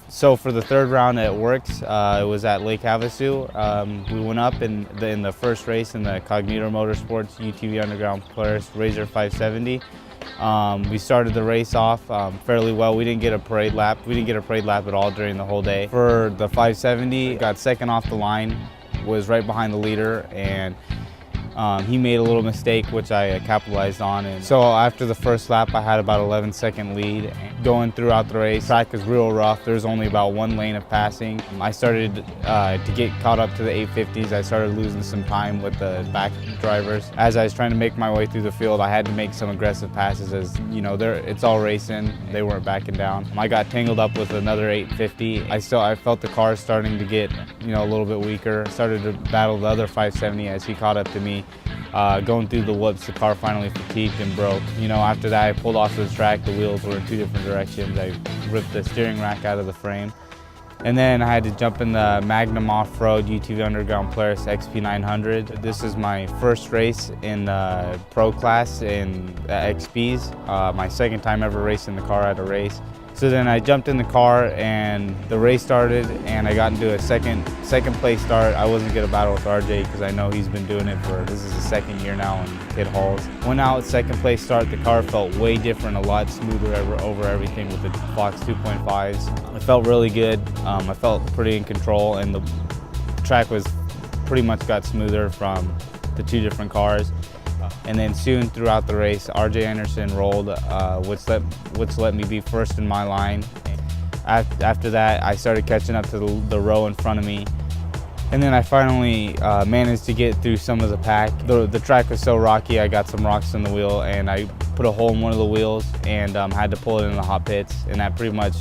So for the third round at Works, it was at Lake Havasu. We went up in the first race in the Cognito Motorsports UTV Underground Polaris Razor 570. We started the race off fairly well. We didn't get a parade lap. We didn't get a parade lap at all during the whole day. For the 570, got second off the line, was right behind the leader, and he made a little mistake, which I capitalized on. And so after the first lap, I had about 11-second lead. Going throughout the race, track was real rough. There's only about one lane of passing. I started to get caught up to the 850s. I started losing some time with the back drivers. As I was trying to make my way through the field, I had to make some aggressive passes, as you know, it's all racing. They weren't backing down. I got tangled up with another 850. I felt the car starting to get, a little bit weaker. Started to battle the other 570 as he caught up to me. Going through the whoops, the car finally fatigued and broke. After that, I pulled off the track. The wheels were in two different directions. I ripped the steering rack out of the frame. And then I had to jump in the Magnum Off-Road UTV Underground Polaris XP900. This is my first race in the pro class in XPs. My second time ever racing the car at a race. So then I jumped in the car and the race started, and I got into a second place start. I wasn't gonna battle with RJ because I know he's been doing it this is the second year now in Kid Halls. Went out second place start, the car felt way different, a lot smoother over everything with the Fox 2.5s. It felt really good. I felt pretty in control, and the track was pretty much got smoother from the two different cars. And then soon throughout the race, RJ Anderson rolled, which let me be first in my line. After that, I started catching up to the row in front of me. And then I finally managed to get through some of the pack. The track was so rocky, I got some rocks in the wheel, and I put a hole in one of the wheels and had to pull it in the hot pits, and that pretty much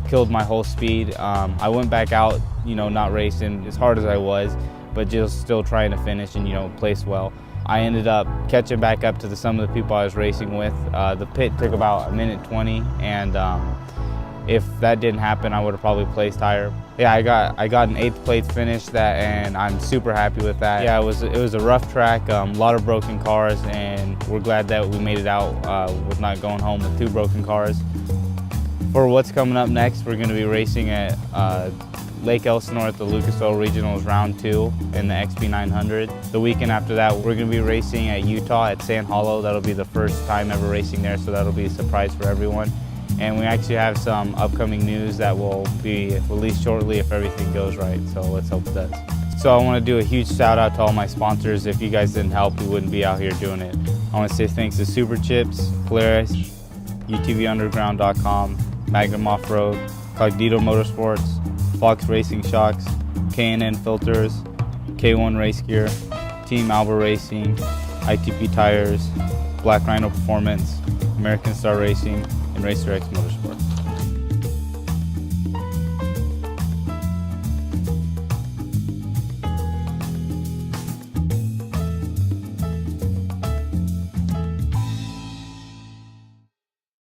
killed my whole speed. I went back out, not racing as hard as I was, but just still trying to finish and place well. I ended up catching back up to some of the people I was racing with. The pit took about 1:20, and if that didn't happen, I would have probably placed higher. Yeah, I got an 8th place finish, and I'm super happy with that. Yeah, it was a rough track, a lot of broken cars, and we're glad that we made it out with not going home with 2 broken cars. For what's coming up next, we're going to be racing at Lake Elsinore at the Lucas Oil Regionals Round 2 in the XP900. The weekend after that, we're going to be racing at Utah at Sand Hollow. That'll be the first time ever racing there, so that'll be a surprise for everyone. And we actually have some upcoming news that will be released shortly if everything goes right, so let's hope it does. So I want to do a huge shout out to all my sponsors. If you guys didn't help, we wouldn't be out here doing it. I want to say thanks to Super Chips, Polaris, UTVUnderground.com, Magnum Off-Road, Cognito Motorsports, Fox Racing Shocks, K&N Filters, K1 Race Gear, Team Alba Racing, ITP Tires, Black Rhino Performance, American Star Racing, and Racer X Motorsports.